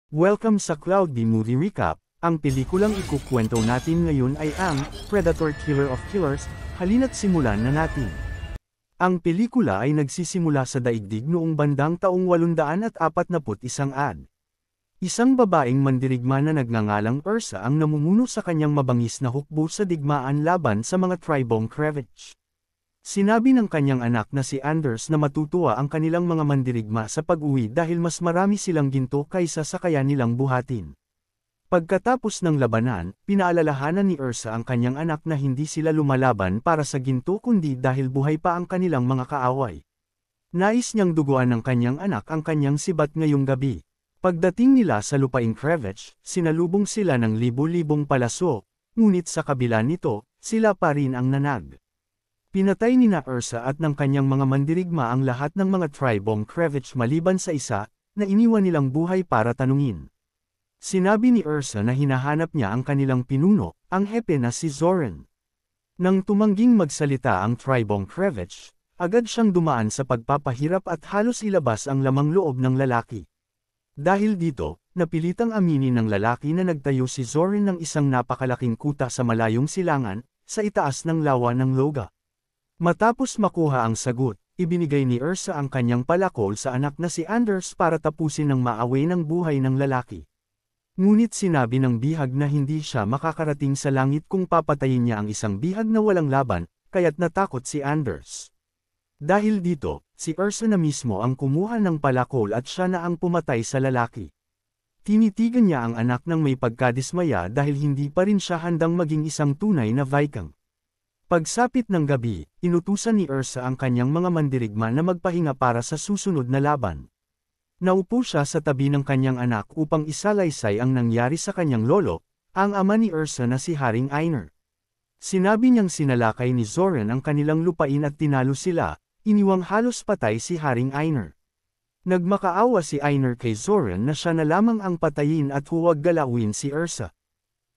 Welcome sa Cloudy Movie Recap. Ang pelikulang ikukwento natin ngayon ay ang Predator Killer of Killers. Halina't simulan na natin. Ang pelikula ay nagsisimula sa daigdig noong bandang taong 841 AD. Isang babaeng mandirigma na nagngangalang Ursa ang namumuno sa kanyang mabangis na hukbo sa digmaan laban sa mga tribong Krevich. Sinabi ng kanyang anak na si Anders na matutuwa ang kanilang mga mandirigma sa pag-uwi dahil mas marami silang ginto kaysa sa kaya nilang buhatin. Pagkatapos ng labanan, pinaalalahanan ni Ursa ang kanyang anak na hindi sila lumalaban para sa ginto kundi dahil buhay pa ang kanilang mga kaaway. Nais niyang duguan ng kanyang anak ang kanyang sibat ngayong gabi. Pagdating nila sa lupaing Krevich, sinalubong sila ng libo-libong palaso, ngunit sa kabila nito, sila pa rin ang nanag. Pinatay ni na Ursa at ng kanyang mga mandirigma ang lahat ng mga tribong Krevich maliban sa isa, na iniwan nilang buhay para tanungin. Sinabi ni Ursa na hinahanap niya ang kanilang pinuno, ang hepe na si Zoran. Nang tumangging magsalita ang tribong Krevich, agad siyang dumaan sa pagpapahirap at halos ilabas ang lamang loob ng lalaki. Dahil dito, napilitang aminin ng lalaki na nagtayo si Zoran ng isang napakalaking kuta sa malayong silangan, sa itaas ng lawa ng Loga. Matapos makuha ang sagot, ibinigay ni Ursa ang kanyang palakol sa anak na si Anders para tapusin ng maaway ng buhay ng lalaki. Ngunit sinabi ng bihag na hindi siya makakarating sa langit kung papatayin niya ang isang bihag na walang laban, kaya't natakot si Anders. Dahil dito, si Ursa na mismo ang kumuha ng palakol at siya na ang pumatay sa lalaki. Tinitigan niya ang anak ng may pagkadismaya dahil hindi pa rin siya handang maging isang tunay na Viking. Pagsapit ng gabi, inutusan ni Ursa ang kanyang mga mandirigma na magpahinga para sa susunod na laban. Naupo siya sa tabi ng kanyang anak upang isalaysay ang nangyari sa kanyang lolo, ang ama ni Ursa na si Haring Einar. Sinabi niyang sinalakay ni Zoran ang kanilang lupain at tinalo sila, iniwang halos patay si Haring Einar. Nagmakaawa si Einar kay Zoran na siya na lamang ang patayin at huwag galawin si Ursa.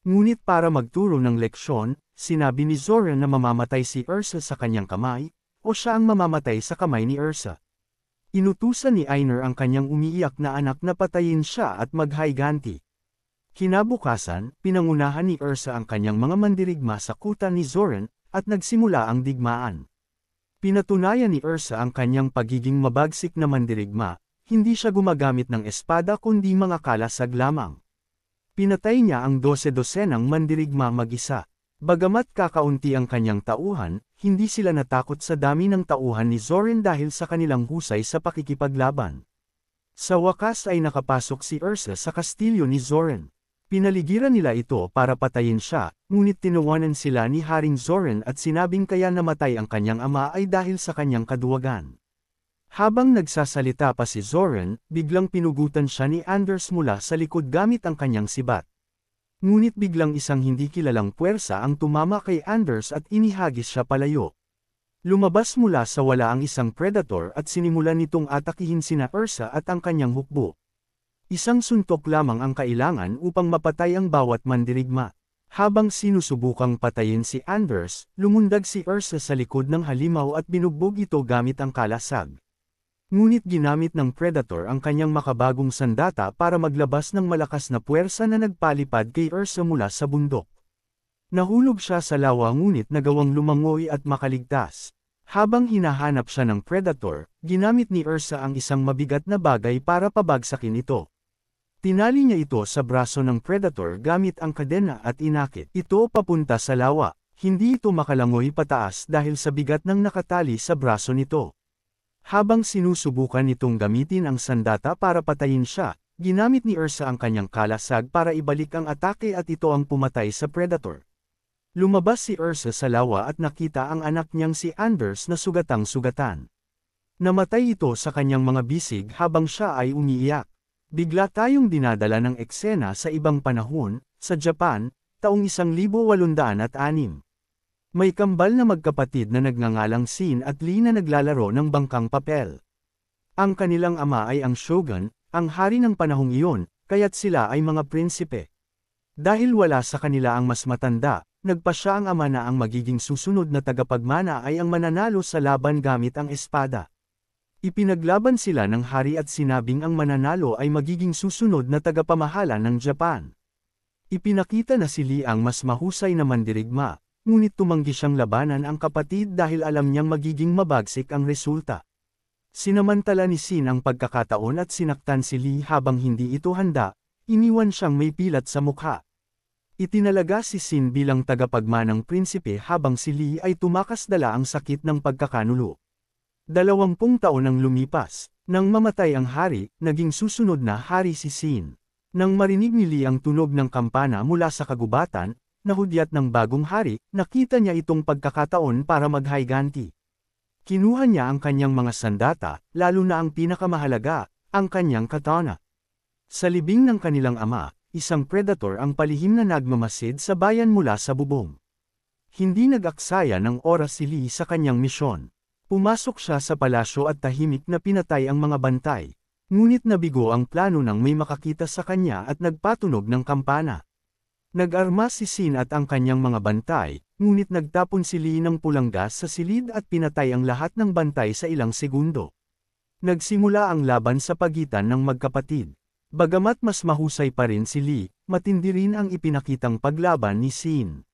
Ngunit para magturo ng leksyon, sinabi ni Zoran na mamamatay si Ursa sa kanyang kamay, o siya ang mamamatay sa kamay ni Ursa. Inutusan ni Einar ang kanyang umiiyak na anak na patayin siya at maghayganti. Kinabukasan, pinangunahan ni Ursa ang kanyang mga mandirigma sa kuta ni Zoran, at nagsimula ang digmaan. Pinatunayan ni Ursa ang kanyang pagiging mabagsik na mandirigma, hindi siya gumagamit ng espada kundi mga kalasag lamang. Pinatay niya ang 12-dosenang mandirigma mag-isa. Bagamat kakaunti ang kanyang tauhan, hindi sila natakot sa dami ng tauhan ni Zoran dahil sa kanilang husay sa pakikipaglaban. Sa wakas ay nakapasok si Ursa sa kastilyo ni Zoran. Pinaligiran nila ito para patayin siya, ngunit tinawanan sila ni Haring Zoran at sinabing kaya namatay ang kanyang ama ay dahil sa kanyang kaduwagan. Habang nagsasalita pa si Zoran, biglang pinugutan siya ni Anders mula sa likod gamit ang kanyang sibat. Ngunit biglang isang hindi kilalang puwersa ang tumama kay Anders at inihagis siya palayo. Lumabas mula sa wala ang isang predator at sinimulan nitong atakihin sina Ursa at ang kanyang hukbo. Isang suntok lamang ang kailangan upang mapatay ang bawat mandirigma. Habang sinusubukang patayin si Anders, lumundag si Ursa sa likod ng halimaw at binugbog ito gamit ang kalasag. Ngunit ginamit ng Predator ang kanyang makabagong sandata para maglabas ng malakas na puwersa na nagpalipad kay Ursa mula sa bundok. Nahulog siya sa lawa ngunit nagawang lumangoy at makaligtas. Habang hinahanap siya ng Predator, ginamit ni Ursa ang isang mabigat na bagay para pabagsakin ito. Tinali niya ito sa braso ng Predator gamit ang kadena at inakit ito papunta sa lawa. Hindi ito makalangoy pataas dahil sa bigat ng nakatali sa braso nito. Habang sinusubukan nitong gamitin ang sandata para patayin siya, ginamit ni Ursa ang kanyang kalasag para ibalik ang atake at ito ang pumatay sa Predator. Lumabas si Ursa sa lawa at nakita ang anak niyang si Anders na sugatang-sugatan. Namatay ito sa kanyang mga bisig habang siya ay umiiyak. Bigla tayong dinadala ng eksena sa ibang panahon, sa Japan, taong 1806. May kambal na magkapatid na nagngangalang Shin at Lee na naglalaro ng bangkang papel. Ang kanilang ama ay ang shogun, ang hari ng panahong iyon, kaya't sila ay mga prinsipe. Dahil wala sa kanila ang mas matanda, nagpasya ang ama na ang magiging susunod na tagapagmana ay ang mananalo sa laban gamit ang espada. Ipinaglaban sila ng hari at sinabing ang mananalo ay magiging susunod na tagapamahala ng Japan. Ipinakita na si Lee ang mas mahusay na mandirigma, ngunit tumanggi siyang labanan ang kapatid dahil alam niyang magiging mabagsik ang resulta. Sinamantala ni Sin ang pagkakataon at sinaktan si Lee habang hindi ito handa, iniwan siyang may pilat sa mukha. Itinalaga si Sin bilang tagapagmanang prinsipe habang si Lee ay tumakas dala ang sakit ng pagkakanulo. 20 taon ang lumipas, nang mamatay ang hari, naging susunod na hari si Sin. Nang marinig ni Lee ang tunog ng kampana mula sa kagubatan, nahudyat ng bagong hari, nakita niya itong pagkakataon para maghayganti. Kinuha niya ang kanyang mga sandata, lalo na ang pinakamahalaga, ang kanyang katana. Sa libing ng kanilang ama, isang predator ang palihim na nagmamasid sa bayan mula sa bubong. Hindi nag-aksaya ng oras si Lee sa kanyang misyon. Pumasok siya sa palasyo at tahimik na pinatay ang mga bantay. Ngunit nabigo ang plano nang may makakita sa kanya at nagpatunog ng kampana. Nag-arma si Sin at ang kanyang mga bantay, ngunit nagtapon si Lee ng pulang gas sa silid at pinatay ang lahat ng bantay sa ilang segundo. Nagsimula ang laban sa pagitan ng magkapatid. Bagamat mas mahusay pa rin si Lee, matindi rin ang ipinakitang paglaban ni Sin.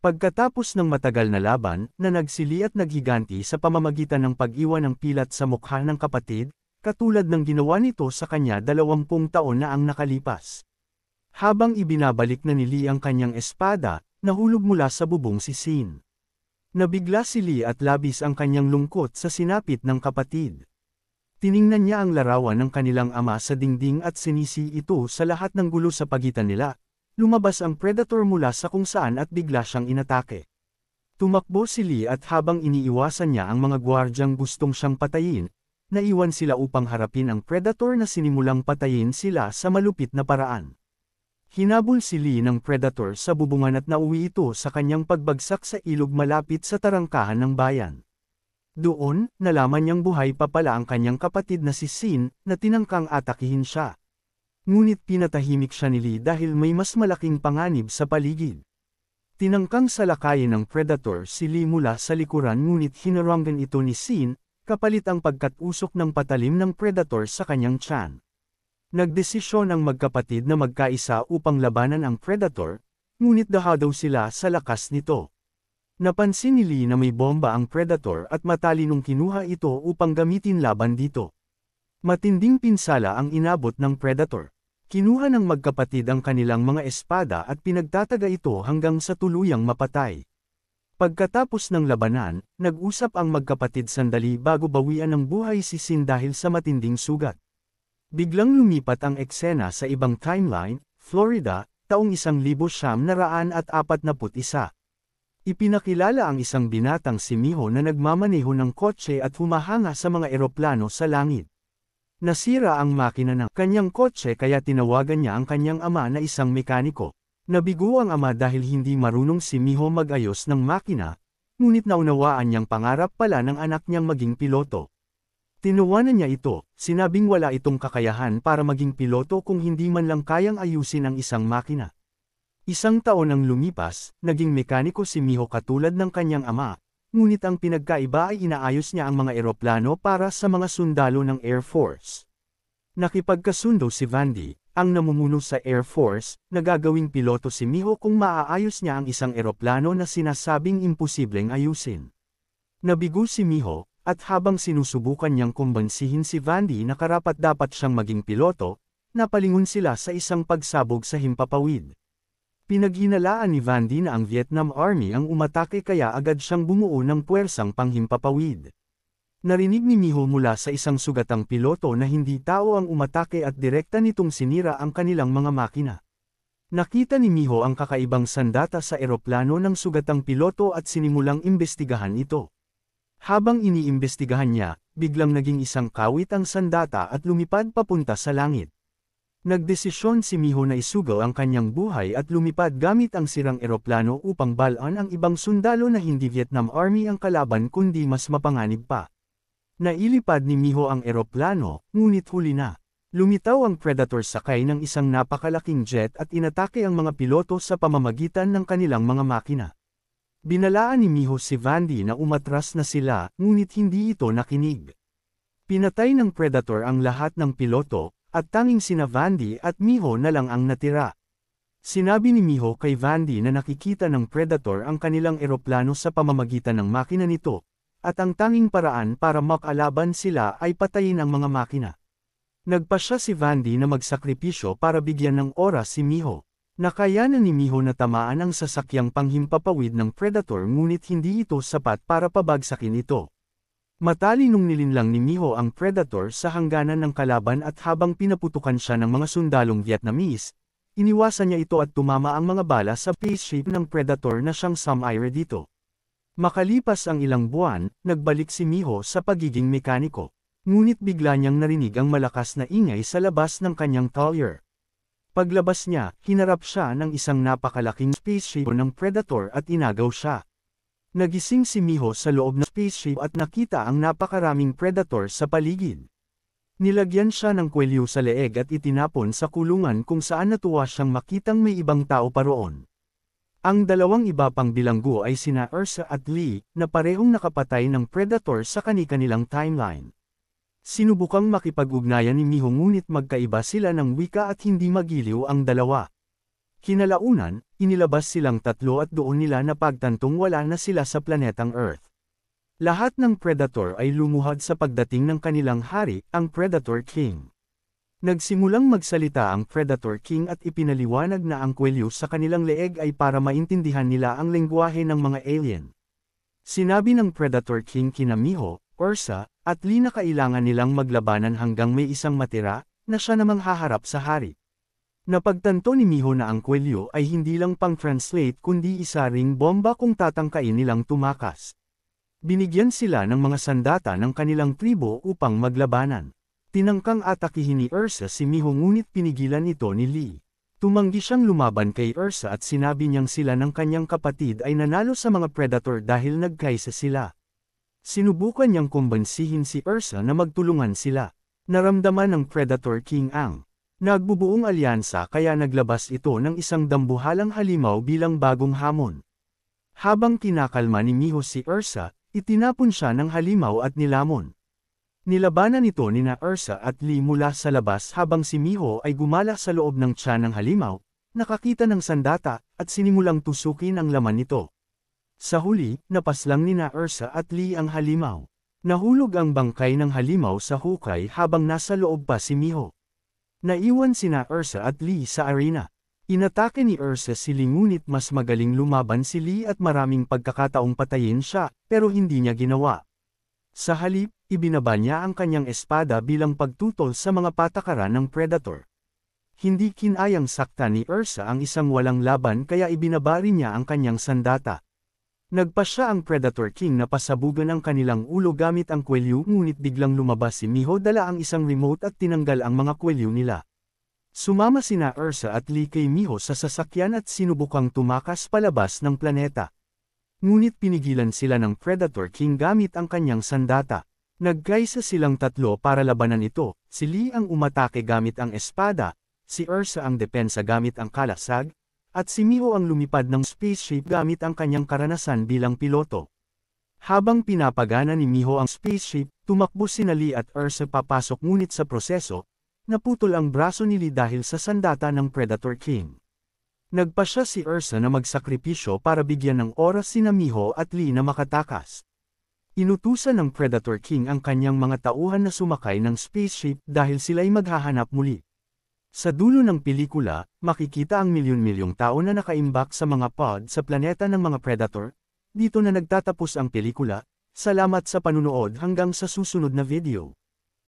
Pagkatapos ng matagal na laban, nanagsili at naghiganti sa pamamagitan ng pag-iwan ng pilat sa mukha ng kapatid, katulad ng ginawa nito sa kanya 20 taon na ang nakalipas. Habang ibinabalik na ni Lee ang kanyang espada, nahulog mula sa bubong si Sin. Nabigla si Lee at labis ang kanyang lungkot sa sinapit ng kapatid. Tiningnan niya ang larawan ng kanilang ama sa dingding at sinisi ito sa lahat ng gulo sa pagitan nila. Lumabas ang predator mula sa kung saan at bigla siyang inatake. Tumakbo si Lee at habang iniiwasan niya ang mga gwardyang gustong siyang patayin, naiwan sila upang harapin ang predator na sinimulang patayin sila sa malupit na paraan. Hinabol si Lee ng predator sa bubungan at nauwi ito sa kanyang pagbagsak sa ilog malapit sa tarangkahan ng bayan. Doon, nalaman niyang buhay pa pala ang kanyang kapatid na si Sin, na tinangkang atakihin siya. Ngunit pinatahimik siya ni Lee dahil may mas malaking panganib sa paligid. Tinangkang salakayin ng predator si Lee mula sa likuran ngunit hinaranggan ito ni Sin, kapalit ang pagkatusok ng patalim ng predator sa kanyang tiyan. Nagdesisyon ang magkapatid na magkaisa upang labanan ang predator, ngunit daw sila sa lakas nito. Napansin ni Lee na may bomba ang predator at matalinong kinuha ito upang gamitin laban dito. Matinding pinsala ang inabot ng predator. Kinuha ng magkapatid ang kanilang mga espada at pinagtataga ito hanggang sa tuluyang mapatay. Pagkatapos ng labanan, nag-usap ang magkapatid sandali bago bawian ng buhay si Sin dahil sa matinding sugat. Biglang lumipat ang eksena sa ibang timeline, Florida, taong 1941. Ipinakilala ang isang binatang si Miho na nagmamaneho ng kotse at humahanga sa mga eroplano sa langit. Nasira ang makina ng kanyang kotse kaya tinawagan niya ang kanyang ama na isang mekaniko. Nabigo ang ama dahil hindi marunong si Miho mag-ayos ng makina, ngunit naunawaan niyang pangarap pala ng anak niyang maging piloto. Tinuwanan niya ito, sinabing wala itong kakayahan para maging piloto kung hindi man lang kayang ayusin ang isang makina. Isang taon ang lumipas, naging mekaniko si Miho katulad ng kanyang ama, ngunit ang pinagkaiba ay inaayos niya ang mga eroplano para sa mga sundalo ng Air Force. Nakipagkasundo si Vandy, ang namumuno sa Air Force, na gagawing piloto si Miho kung maaayos niya ang isang eroplano na sinasabing imposibleng ayusin. Nabigo si Miho, at habang sinusubukan niyang kumbansihin si Vandy na karapat-dapat siyang maging piloto, napalingon sila sa isang pagsabog sa himpapawid. Pinaghinalaan ni Vandy na ang Vietnam Army ang umatake kaya agad siyang bumuo ng puwersang panghimpapawid. Narinig ni Miho mula sa isang sugatang piloto na hindi tao ang umatake at direkta nitong sinira ang kanilang mga makina. Nakita ni Miho ang kakaibang sandata sa eroplano ng sugatang piloto at sinimulang imbestigahan ito. Habang iniimbestigahan niya, biglang naging isang kawit ang sandata at lumipad papunta sa langit. Nagdesisyon si Miho na isugaw ang kanyang buhay at lumipad gamit ang sirang eroplano upang balaan ang ibang sundalo na hindi Vietnam Army ang kalaban kundi mas mapanganib pa. Nailipad ni Miho ang eroplano, ngunit huli na. Lumitaw ang Predator sakay ng isang napakalaking jet at inatake ang mga piloto sa pamamagitan ng kanilang mga makina. Binalaan ni Miho si Vandy na umatras na sila, ngunit hindi ito nakinig. Pinatay ng Predator ang lahat ng piloto, at tanging sina Vandy at Miho na lang ang natira. Sinabi ni Miho kay Vandy na nakikita ng Predator ang kanilang eroplano sa pamamagitan ng makina nito, at ang tanging paraan para makalaban sila ay patayin ang mga makina. Nagpasya si Vandy na magsakripisyo para bigyan ng oras si Miho. Nakayanan ni Miho na tamaan ang sasakyang panghimpapawid ng Predator ngunit hindi ito sapat para pabagsakin ito. Matalinong nilinlang ni Miho ang Predator sa hangganan ng kalaban at habang pinaputukan siya ng mga sundalong Vietnamese, iniwasan niya ito at tumama ang mga bala sa spaceship ng Predator na siyang Sam Ire dito. Makalipas ang ilang buwan, nagbalik si Miho sa pagiging mekaniko. Ngunit bigla niyang narinig ang malakas na ingay sa labas ng kanyang Collier. Paglabas niya, hinarap siya ng isang napakalaking spaceship ng Predator at inagaw siya. Nagising si Miho sa loob ng spaceship at nakita ang napakaraming Predator sa paligid. Nilagyan siya ng kwelyo sa leeg at itinapon sa kulungan kung saan natuwa siyang makitang may ibang tao pa roon. Ang dalawang iba pang bilanggo ay sina Ursa at Lee, na parehong nakapatay ng Predator sa kani-kanilang timeline. Sinubukang makipag-ugnayan ni Miho ngunit magkaiba sila ng wika at hindi magiliw ang dalawa. Kinalaunan, inilabas silang tatlo at doon nila napagtantong wala na sila sa planetang Earth. Lahat ng Predator ay lumuhad sa pagdating ng kanilang hari, ang Predator King. Nagsimulang magsalita ang Predator King at ipinaliwanag na ang kwelyo sa kanilang leeg ay para maintindihan nila ang lengguwahe ng mga alien. Sinabi ng Predator King kina Miho, Ursa, at Lee na kailangan nilang maglabanan hanggang may isang matira, na siya namang haharap sa hari. Napagtanto ni Miho na ang kwelyo ay hindi lang pang-translate kundi isa ring bomba kung tatangkain nilang tumakas. Binigyan sila ng mga sandata ng kanilang tribo upang maglabanan. Tinangkang atakihin ni Ursa si Miho ngunit pinigilan ito ni Lee. Tumanggi siyang lumaban kay Ursa at sinabi niyang sila ng kanyang kapatid ay nanalo sa mga Predator dahil nagkaisa sila. Sinubukan niyang kumbansihin si Ursa na magtulungan sila. Naramdaman ng Predator King ang nagbubuong alyansa kaya naglabas ito ng isang dambuhalang halimaw bilang bagong hamon. Habang kinakalma ni Miho si Ursa, itinapon siya ng halimaw at nilamon. Nilabanan ito nina Ursa at Lee mula sa labas habang si Miho ay gumala sa loob ng tiyan ng halimaw, nakakita ng sandata, at sinimulang tusukin ang laman nito. Sa huli, napaslang nina Ursa at Lee ang halimaw. Nahulog ang bangkay ng halimaw sa hukay habang nasa loob pa si Miho. Naiwan sina Ursa at Lee sa arena. Inatake ni Ursa si Lee ngunit mas magaling lumaban si Lee at maraming pagkakataong patayin siya, pero hindi niya ginawa. Sa halip, ibinaba niya ang kanyang espada bilang pagtutol sa mga patakaran ng Predator. Hindi kinayang saktan ni Ursa ang isang walang laban kaya ibinaba rin niya ang kanyang sandata. Nagpasya ang Predator King na pasabugan ang kanilang ulo gamit ang kwelyo ngunit biglang lumabas si Miho dala ang isang remote at tinanggal ang mga kwelyo nila. Sumama sina Ursa at Lee kay Miho sa sasakyan at sinubukang tumakas palabas ng planeta. Ngunit pinigilan sila ng Predator King gamit ang kanyang sandata. Nagkaisa silang tatlo para labanan ito, si Lee ang umatake gamit ang espada, si Ursa ang depensa gamit ang kalasag, at si Miho ang lumipad ng spaceship gamit ang kanyang karanasan bilang piloto. Habang pinapagana ni Miho ang spaceship, tumakbo sina Lee at Ursa papasok ngunit sa proseso, naputol ang braso ni Lee dahil sa sandata ng Predator King. Nagpasya si Ursa na magsakripisyo para bigyan ng oras sina Miho at Lee na makatakas. Inutusan ng Predator King ang kanyang mga tauhan na sumakay ng spaceship dahil sila'y maghahanap muli. Sa dulo ng pelikula, makikita ang milyon-milyong tao na nakaimbak sa mga pod sa planeta ng mga Predator. Dito na nagtatapos ang pelikula. Salamat sa panunood hanggang sa susunod na video.